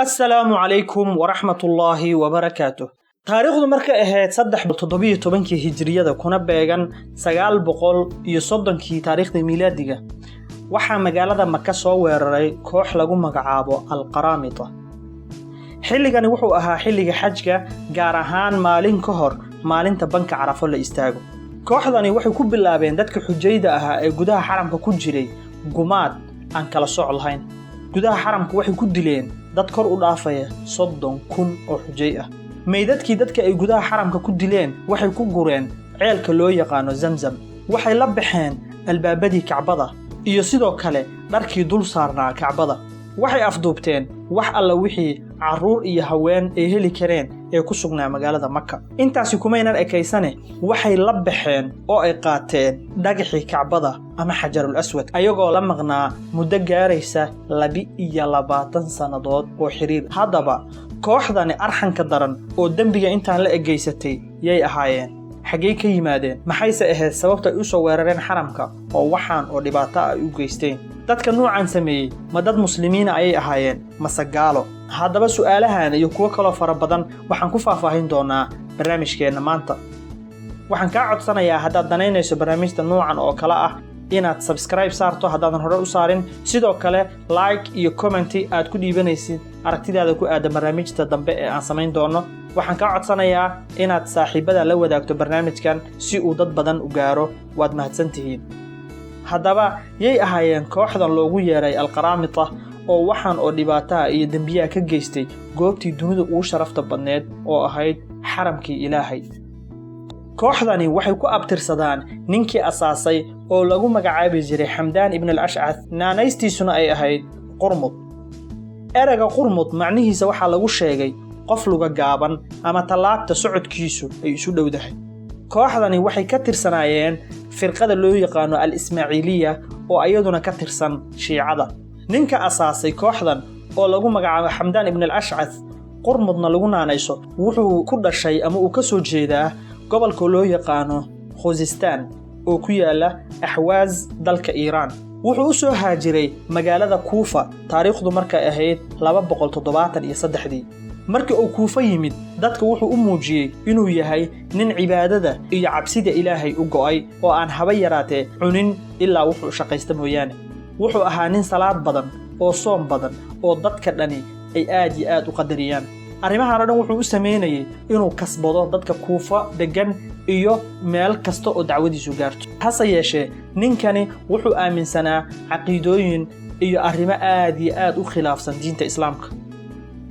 السلام عليكم ورحمة الله وبركاته. taariikhdu markay ahayd 317 hijriyada kuna beegan 930 taariikhda miilaadiga waxa magaalada Makka soo weeraray koox lagu magacaabo al-Qaramita. xilligani wuxuu ahaa xilliga xajka gaar ahaan maalin ka hor maalinta banka Carafo la istaago. kooxdani waxay ku bilaabeen dadka xujayda ahaa ee gudaha xaramka ku jiray gumaad aan kala sooc lahayn. gudaha xaramka waxay ku dileen dad kor u dhaafaya 30,000 oo xujay ah. meydadkii dadka ay gudaha xaramka ku dileen waxay ku gureen ceelka loo yaqaano Zamzam. waxay la baxeen albaabadii Kacbada iyo sidoo kale dharkii dul saarnaa Kacbada. waxay afduubteen wax alla wixii caruur iyo haween ay heli kareen ee ku sugnaa magaalada Makka. intaasi kumaynan ekaysane waxay la baxeen oo ay qaateen dhagaxii Kacbada ama Xajarul Aswad ayagoo la maqnaa muddo gaaraysa 22 sanadood oo xiriir. haddaba kooxdani arxanka daran oo dambiga intaan la egeysatay yay ahaayeen xagee ka yimaadeen maxayse ahayd sababta ay u soo weerareen xaramka oo waxaan oo dhibaato ay u geysteen. dadka noocan sameeyay ma dad muslimiin ayay ahaayeen mase gaalo? haddaba su'aalahan iyo kuwa kale fara badan waxaan ku faahfaahin doonaa barnaamijkeena maanta. waxaan ka codsanayaa haddaad danaynayso barnaamijta noocan oo kala ah inaad subscribe saarto haddaadan hore u saarin, sidoo kale like iyo comment aad ku dhiibanaysid aragtidaada ku aadan barnaamijta dambe ee aan samayn doono. waxaan ka codsanayaa inaad saaxiibada la wadaagto barnaamijkan si uu dad badan u gaaro. waad mahadsantihiin. haddaba yay ahaayeen kooxdan loogu yeeray al-Qaramita oo waxaan oo dhibaato iyo dambiyaha ka geystay goobtii dunida ugu sharafta badneed oo ahayd xaramkii Ilaahay. kooxdani waxay ku abtirsadaan ninkii asaasay oo lagu magacaabi jiray Xamdaan ibn al-Ash'ath, naanaystiisuna ay ahayd Qurmud. erayga Qurmud macnihiisa waxaa lagu sheegay qof luga gaaban ama talaabta socodkiisu ay isu dhowdahay. kooxdani waxay ka tirsanaayeen firqada loo yaqaano al-Ismaaciiliya oo ayaduna ka tirsan Shiicada. ninka asaasay kooxdan oo lagu magacaabo Xamdaan ibn al-Ash'ath, Qurmudna lagu naanayso, wuxuu ku dhashay ama uu ka soo jeedaa gobolka loo yaqaano Khuzistaan oo ku yaala Ahwaaz dalka Iiraan. wuxuu u soo haajiray magaalada Kuufa taariikhdu markay ahayd 273. markii uu Kuufa yimid dadka wuxuu u muujiyay inuu yahay nin cibaadada iyo cabsida Ilaahay u go'ay oo aan haba yaraatee cunin ilaa wuxuu shaqaysta mooyaane. wuxuu ahaa nin salaad badan oo soom badan oo dadka dhani ay aad iyo aad u qadariyaan. arrimahan oo dhan wuxuu u sameynayay inuu kasbado dadka Kuufa degan iyo meel kasta oo dacwadiisu gaarto. hase yeeshee ninkani wuxuu aaminsanaa caqiidooyin iyo arrimo aad iyo aad u khilaafsan diinta Islaamka.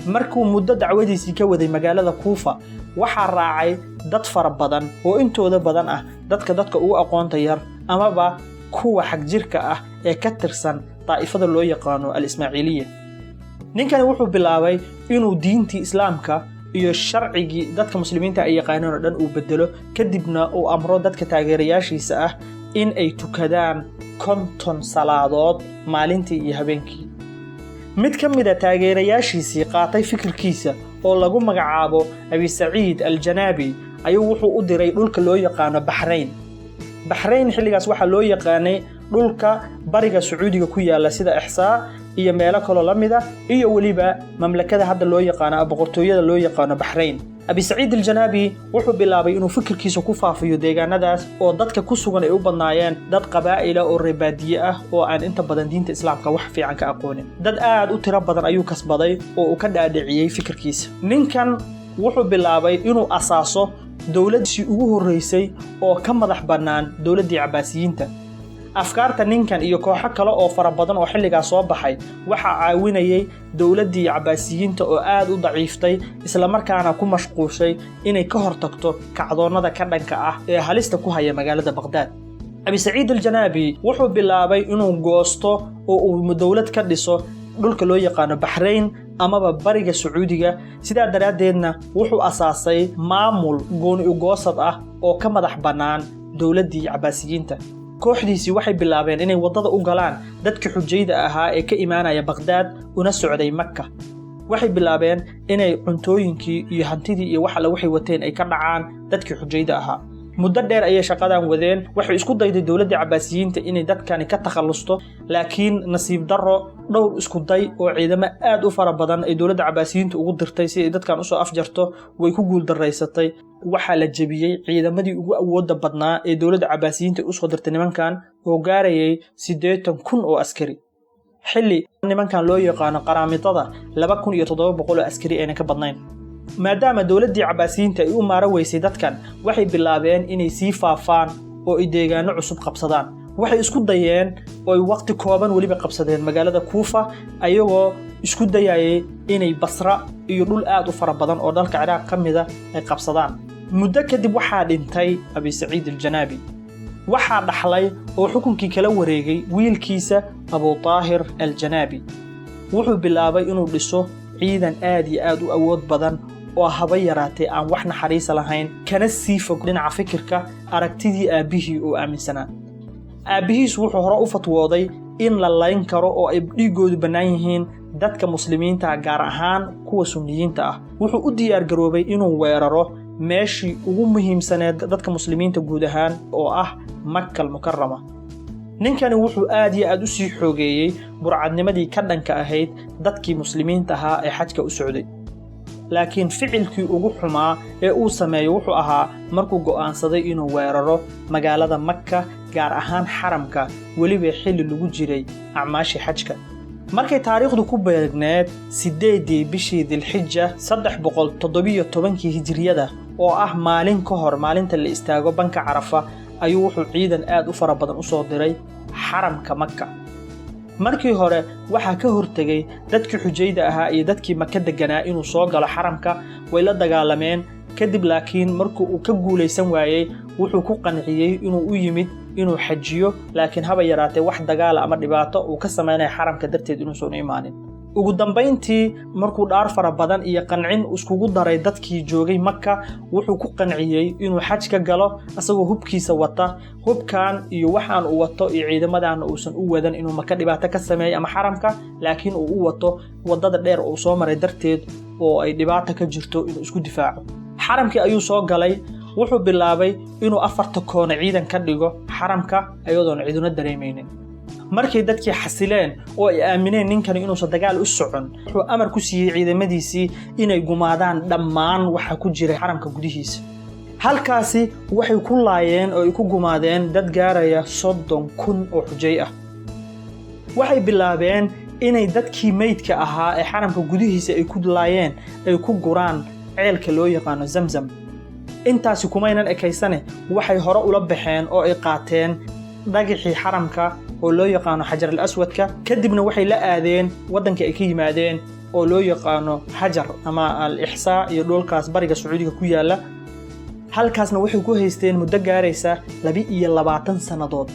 markuu muddo dacwadiisii ka waday magaalada Kuufa waxaa raacay dad fara badan oo intooda badan ah dadka ugu aqoonta yar amaba kuwa xag jirka ah ee ka tirsan taa'ifada loo yaqaano al-Ismaaciiliya. ninkani wuxuu bilaabay inuu diintii Islaamka iyo sharcigii dadka muslimiinta ay yaqaaneen oo dhan uu bedelo, kadibna uu amro dadka taageerayaashiisa ah in ay tukadaan 50 salaadood maalintii iyo habeenkii. mid ka mid ah taageerayaashiisii qaatay fikirkiisa oo lagu magacaabo Abi Saciid al-Janabi ayuu wuxuu u diray dhulka loo yaqaano Bahrayn. Bahrayn xilligaas waxa loo yaqaanay dhulka bariga Sacuudiga ku yaala sida Ihsaa iyo meelo kale la mid ah iyo waliba mamlakada hadda loo yaqaano boqortooyada loo yaqaano Bahrayn. Abi Saciid al-Janabi wuxuu bilaabay inuu fikirkiisa ku faafiyo deegaanadaas oo dadka ku sugan ay u badnaayeen dad qabaa'il oo reebaadiye ah oo aan inta badan diinta Islaamka wax fiican ka aqoonin. dad aad u tiro badan ayuu kasbaday oo uu ka dhaadhiciyay fikirkiisa. ninkan wuxuu bilaabay inuu asaaso dawladii ugu horeysay oo ka madax bannaan dawladii Cabbaasiyiinta. afkaarta ninkan iyo kooxo kale oo fara badan oo xilligaas soo baxay waxa caawinayay dawladii Cabbaasiyiinta oo aad u daciiftay isla markaana ku mashquushay inay ka hortagto kacdoonada ka dhanka ah ee halista ku haya magaalada Baghdad. Abi Saciid al-Janabi wuxuu bilaabay inuu goosto oo uu dawlad ka dhiso dhulka loo yaqaano Bahrayn amaba bariga Sacuudiga. sidaa daraadeedna wuxuu asaasay maamul gooni u goosad ah oo ka madax bannaan dawladii Cabbaasiyiinta. kooxdiisii waxay bilaabeen inay wadada u galaan dadka xujayda ahaa ee ka imaanaya Baghdad una socday Makka. waxay bilaabeen inay cuntooyinkii iyo hantidii iyo waxa la waxay wateen ay ka dhacaan dadka xujayda ahaa. muddo dheer ayay shaqadan wadeen waxay isku dayday dawladda Cabbaasiyiinta inay dadkani ka takhalusto laakiin nasiib darro dhowr isku day oo ciidamo aad u fara badan ay dawladda Cabbaasiyiinta ugu dirtay si ay dadkan u soo afjarto way ku guul daraysatay waxa la jabiyay ciidamadii ugu awoodda badnaa ee dawladda Cabbaasiyiinta u soo dirtay nimankan oo gaarayay 80,000 oo askari xilli nimankan loo yaqaan qaraamitada 2,700 oo askari ayna ka badnayn maadaama dawladdii Cabbaasiyiinta ay u maara weysay dadkan waxay bilaabeen inay sii faafaan oo ay deegaano cusub qabsadaan waxay isku dayeen oo waqti kooban waliba qabsadeen magaalada Kuufa ayagoo isku dayayay inay Basra iyo dhul aad u fara badan oo dalka Ciraaq kamida ay qabsadaan muddo kadib waxaa dhintay Abi Saciid al-Janabi waxaa dhaxlay oo xukunkii kala wareegay wiilkiisa Abu Taahir al-Janabi wuxuu bilaabay inuu dhiso ciidan aad iyo aad u awood badan oo haba yaraatay aan wax naxariis lahayn kana sii fog dhinaca fikirka aragtidii aabihii oo aaminsanaa aabihiis wuxuu hore u fatwooday in la layn karo oo ay dhigoodu bannaan yihiin dadka muslimiinta gaar ahaan kuwa sunniyiinta ah wuxuu u diyaar garoobay inuu weeraro meeshii ugu muhiimsaneed dadka muslimiinta guud ahaan oo ah Makka al-Mukarrama ninkani wuxuu aad iyo aad u sii xoogeeyay burcadnimadii ka dhanka ahayd dadkii muslimiinta ahaa ee xajka u socday laakiin ficilkii ugu xumaa ee uu sameeyay wuxuu ahaa markuu go'aansaday inuu weeraro magaalada Makka gaar ahaan xaramka waliba xilli lagu jiray acmaashii xajka markay taariikhdu ku beegneed 8 bishii Dhulxijja 317 hijriyada oo ah maalin ka hor maalinta la istaago banka Carafa ayuu wuxuu ciidan aad u fara badan u soo diray xaramka Makka markii hore waxa ka hortagay dadkii xujayda ahaa iyo dadkii Makka deganaa inuu soo galo xaramka way la dagaalameen kadib laakiin markuu uu ka guuleysan waayay wuxuu ku qanciyay inuu u yimid inuu xajiyo laakiin haba yaraatay wax dagaal ama dhibaato uu ka sameeyay xaramka darteed inuu soo imaanin ugu dambeyntii markuu dhaar fara badan iyo qancin iskugu daray dadkii joogay Makka wuxuu ku qanciyay inuu xaj ka galo asagoo hubkiisa wata hubkan iyo waxaan uu wato iyo ciidamadan uusan u wadan inuu Makka dhibaato ka sameeyo ama xaramka laakiin uu u wato wadada dheer oo soo maray darteed oo ay dhibaato ka jirto inuu isku difaaco xaramkii ayuu soo galay wuxuu bilaabay inuu 4 koon ciidan ka dhigo xaramka ayadoon ciiduna dareemaynin markay dadkii xasileen oo ay aamineen ninkan inuu dagaal u socon wuxuu amar ku siiyay ciidamadiisii inay gumaadaan dhammaan waxa ku jira xaramka gudihiisa halkaasi waxay ku laayeen oo ay ku gumaadeen dad gaaraya 30,000 oo xujay ah waxay bilaabeen inay dadkii meydka ahaa ee xaramka gudihiisa ay ku laayeen ay ku guraan ceelka loo yaqaan Zamzam intaasi kumaynan ekaysane waxay hore ula baxeen oo ay qaateen dhagixii xaramka oo loo yaqaan Hajar al-Aswadka kadibna waxay la aadeen wadanka ay ka yimaadeen oo loo yaqaan Hajar ama al-Ihsa iyo dhulkaas bariga Sacuudiga ku yaala halkaasna waxay ku haysteen muddo gaaraysa 22 sanadood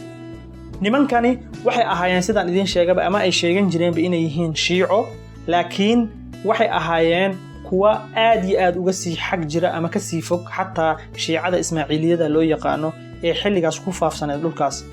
nimankani waxay ahaayeen sidaan idin sheegaba ama ay sheegan jireen inay yihiin Shiico laakiin waxay ahaayeen kuwa aad iyo aad uga sii xaq jira ama ka sii fog xataa Shiicada Ismaaciiliyada loo yaqaan ee xilligaas ku faafsanay dhulkaas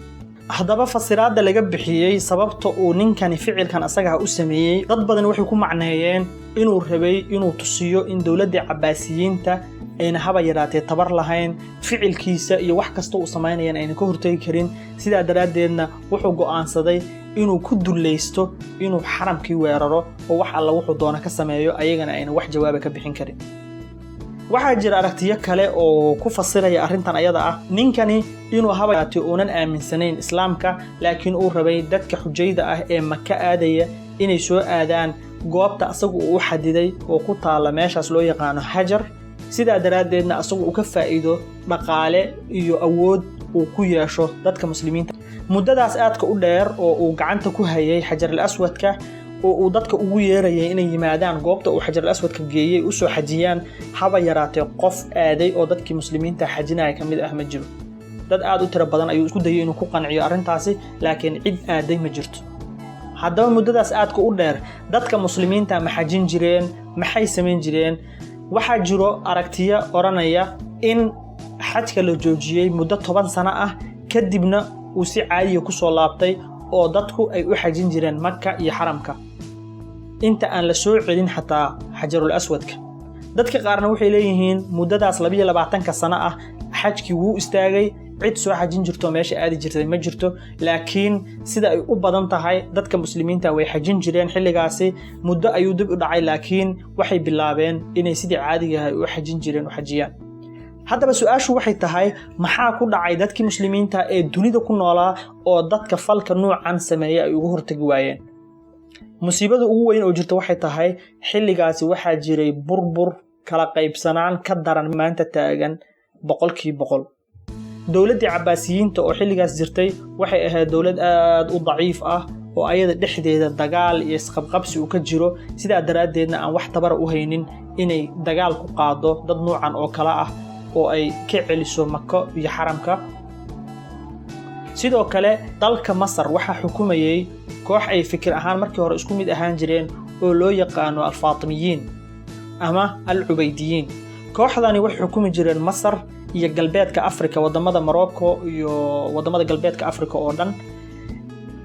haddaba fasiraadda laga bixiyay sababta uu ninkani ficilkan asaga u sameeyay dad badan waxay ku macneeyeen inuu rabay inuu tusiyo in dawladda Cabbaasiyiinta ayna haba yaraatee tabar lahayn ficilkiisa iyo wax kasta uu sameeyay ayna ka hortagi karin sida daraadeedna wuxuu go'aansaday inuu ku dulleysto inuu xaramkii weeraro oo wax alla wuxuu doona ka sameeyo ayagana ayna wax jawaab ka bixin karin waxaa jira aragtiyo kale oo ku fasiraya arrintan ayada ah ninkani inuu haba yaraatee uunan aaminsanayn islaamka laakiin uu rabay dadka xujayda ah ee Makka aadaya inay soo aadaan goobta asagu uu xadiday oo ku taala meeshaas loo yaqaan Hajar sida daraadeedna asagu uu ka faa'iido dhaqaale iyo awood uu ku yeesho dadka muslimiinta muddadaas aadka u dheer oo uu gacanta ku hayay Hajar al-Aswadka oo uu dadka ugu yeerayay inay yimaadaan goobta uu Hajar al-Aswadka geeyay u soo xajiyaan haba yaraatee qof aaday oo dadkii muslimiinta xajinaya kamid ah ma jiro dad aad u tiro badan ayuu isku dayay inuu ku qanciyo arrintaasi laakiin cid aaday ma jirto haddaba muddadaas aadka u dheer dadka muslimiinta ma xajin jireen maxay sameyn jireen waxaa jiro aragtiyo oranaya in xajka la joojiyay muddo 10 sano ah kadibna uu si caadi ah ku soo laabtay oo dadku ay u xajin jireen Makka iyo xaramka inta aan la soo celin xataa Hajar al-Aswadka dadka qaarna waxay leeyihiin muddadaas 22 sano ah xajkii wuu istaagay cid soo xajin jirto meesha aadi jirtay ma jirto laakiin sida ay u badan tahay dadka muslimiinta way xajin jireen xilligaasi muddo ayuu dib u dhacay laakiin waxay bilaabeen inay sidii caadiga ah u xajin jireen u xajiyaan haddaba su'aashu waxay tahay maxaa ku dhacay dadkii muslimiinta ee dunida ku noolaa oo dadka falka noocan sameeyay ay ugu hortagi waayeen musiibada ugu weyn oo jirta waxay tahay xilligaasi waxaa jiray burbur kala qaybsanaan ka daran maanta taagan 100% dowladda Cabbaasiyiinta oo xilligaas jirtay waxay ahayd dowlad aad u daciif ah oo ayada dhexdeeda dagaal iyo isqabqabsi uu ka jiro sidaa daraadeedna aan wax tabar u haynin inay dagaal ku qaado dad noocan oo kala ah oo ay ka celiso Makka iyo Xaramka sidoo kale dalka Masar waxa xukumayay koox ay fikir ahaan markii hore isku mid ahaan jireen oo loo yaqaano al-Faatimiyiin ama al-Ubaydiyiin kooxdani waxay xukumi jireen Masar iyo galbeedka Afrika wadamada Morocco iyo wadamada galbeedka Afrika oo dhan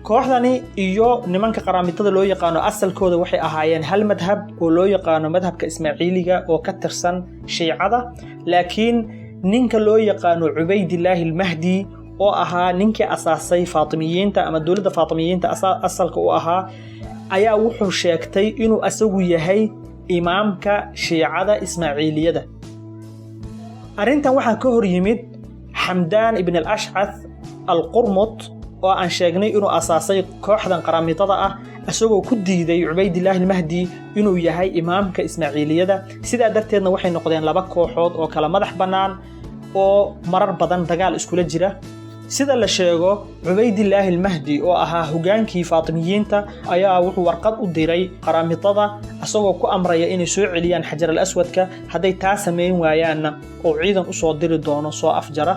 kooxdani iyo nimanka qaraamitada loo yaqaano asalkooda waxay ahaayeen hal madhab oo loo yaqaano madhabka Ismaaciiliga oo ka tirsan Shiicada laakiin ninka loo yaqaano Ubaydillah al-Mahdi oo ahaa ninkii asaasay Faatimiyiinta ama dawladda Faatimiyiinta asalka u ahaa ayaa wuxuu sheegtay inuu asagu yahay imaamka Shiicada Ismaaciiliyada arintan waxaan ka hor yimid Hamdan ibn al-Ash'ath al-Qurmut oo aan sheegnay inuu asaasay kooxdan qaraamitada ah asagoo ku diiday Ubaydillah al-Mahdi inuu yahay imaamka Ismaaciiliyada sida darteedna waxay noqdeen laba kooxood oo kala madax banaan oo marar badan dagaal iskula jira sida la sheego Ubaydillah al-Mahdi oo ahaa hogaankii Faatimiyiinta ayaa wuxuu warqad u diray qaraamitada asagoo ku amraya inay soo celiyaan Xajar al-Aswadka haday taa sameyn waayaanna oo ciidan u soo diri doono soo afjara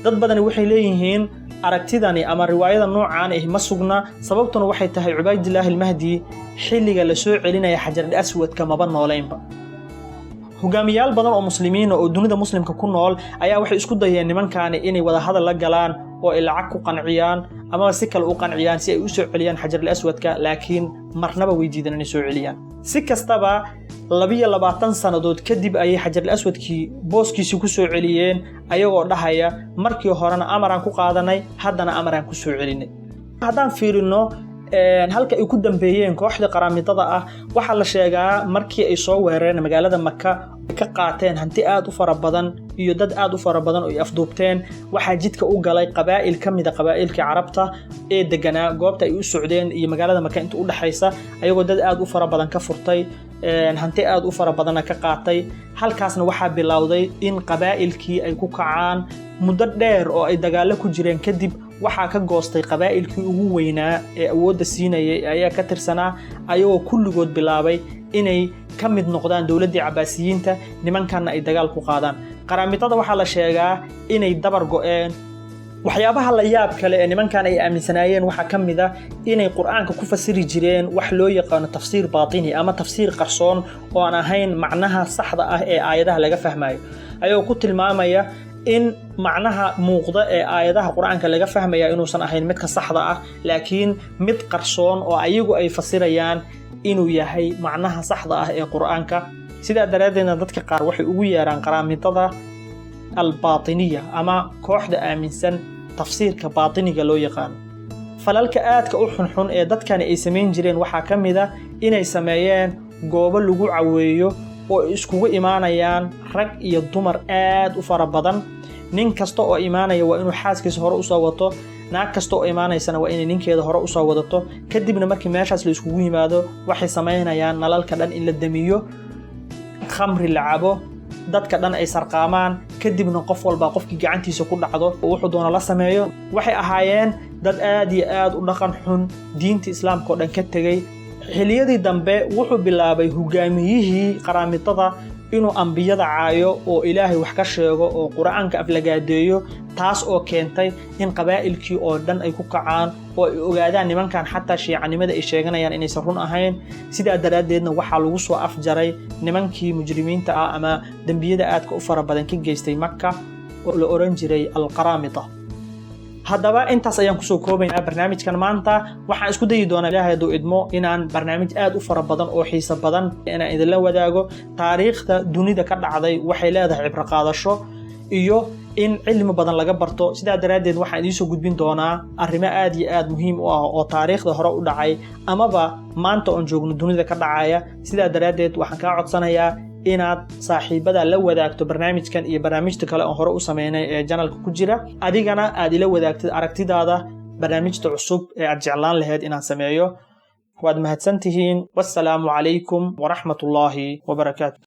dad badan waxay leeyihiin aragtidani ama riwaayada noocaan ah ma sugna sababtuna waxay tahay Ubaydillah al-Mahdi xilliga la soo celinaya Xajar al-Aswadka maba nooleynba hogaamiyaal badan oo muslimiin oo dunida muslimka ku nool ayaa waxay isku dayeen nimankaani inay wada hadal la galaan oo ay lacag ku qanciyaan ama si kale u qanciyaan si ay u soo celiyaan Xajar al-Aswadka laakiin marnaba way diideen inay soo celiyaan si kastaba 22 sanadood kadib ayay Xajar al-Aswadkii booskiisa ku soo celiyeen ayagoo dhahaya markii horena amaraan ku qaadanay haddana amaraan ku soo celinay haddaan fiirino halka ay ku dambeeyeen kooxda qaraamitada ah waxa la sheegaa markii ay soo weerareen magaalada Makka ka qaateen hanti aad u fara badan iyo dad aad u fara badan oo ay afduubteen waxa jidka u galay qabaa'il kamida qabaa'ilka Carabta ee deganaa goobta ay u socdeen iyo magaalada Makka inta u dhaxaysa ayagoo dad aad u fara badan ka furtay hanti aad u fara badan ka qaatay halkaasna waxa bilowday in qabaa'ilkii ay ku kacaan muddo dheer oo ay dagaal ku jireen kadib waxa ka goostay qabaa'ilkii ugu weynaa ee awoodda siinayay ayaa ka tirsanaa ayagoo kulligood bilaabay inay ka mid noqdaan dawladda Cabbaasiyiinta nimankanna ay dagaal ku qaadaan qaraamitada waxa la sheegaa inay dabar go'een waxyaabaha la yaab kale ee nimankan ay aaminsanaayeen waxa kamid ah inay quraanka ku fasiri jireen wax loo yaqaan tafsiir baatini ama tafsiir qarsoon oo aan ahayn macnaha saxda ah ee aayadaha laga fahmayo ayuu ku tilmaamaya in macnaha muuqda ee aayadaha quraanka laga fahmaya inuusan ahayn midka saxda ah laakiin mid qarsoon oo ayagu ay fasirayaan inuu yahay macnaha saxda ah ee quraanka sida daraadeedna dadka qaar waxay ugu yeeraan qaraamitada al-baatiniya ama kooxda aaminsan tafsiirka baatiniga loo yaqaan falalka aadka u xunxun ee dadkan ay sameyn jireen waxa kamid ah inay sameeyeen goobo lagu caweeyo oo iskugu imaanayaan rag iyo dumar aad u fara badan nin kasta oo imaanaya waa inuu xaaskiisa hore u soo wato naag kasta oo imaanaysana waa inay ninkeeda hore u soo wadato kadibna markii meeshaas la iskugu yimaado waxay sameynayaan nalalka dhan in la damiyo khamri la cabo dadka dhan ay sarqaamaan kadibna qof walba qofkii gacantiisa ku dhacdo oo wuxuu doona la sameeyo waxay ahaayeen dad aad iyo aad u dhaqan xun diinta islaamka oo dhan ka tagay xiliyadii dambe wuxuu bilaabay hogaamiyihii qaraamitada inuu ambiyada caayo oo ilaahay wax ka sheego oo quraanka aflagaadeeyo taas oo keentay in qabaa'ilkii oo dhan ay ku kacaan oo ay ogaadaan nimankan xataa shiicanimada ay sheeganayaan inaysan run ahayn sida daraadeedna waxa lagu soo afjaray nimankii mujrimiinta ah ama dambiyada aadka u fara badan ka geystay Makka oo la oran jiray al-qaraamita haddaba intaas ayaan ku soo koobaynaa barnaamijkan maanta waxaan isku dayi doonaa ilaahay hadduu idmo inaan barnaamij aad u fara badan oo xiiso badan inaan idinla wadaago taariikhda dunida ka dhacday waxay leedahay cibro qaadasho iyo in cilmi badan laga barto sidaa daraadeed waxaan idin soo gudbin doonaa arrimo aad iyo aad muhiim u ah oo taariikhda hore u dhacay amaba maanta oo joogno dunida ka dhacaya sidaa daraadeed waxaan ka codsanayaa inaad saaxiibada la wadaagto barnaamijkan iyo barnaamijta kale oo hore u sameynay ee channelka ku jira adigana aad ila wadaagtid aragtidaada barnaamijta cusub ee aad jeclaan lahayd inaan sameeyo waad mahadsantihiin wassalaamu calaykum waraxmatullaahi wabarakaatu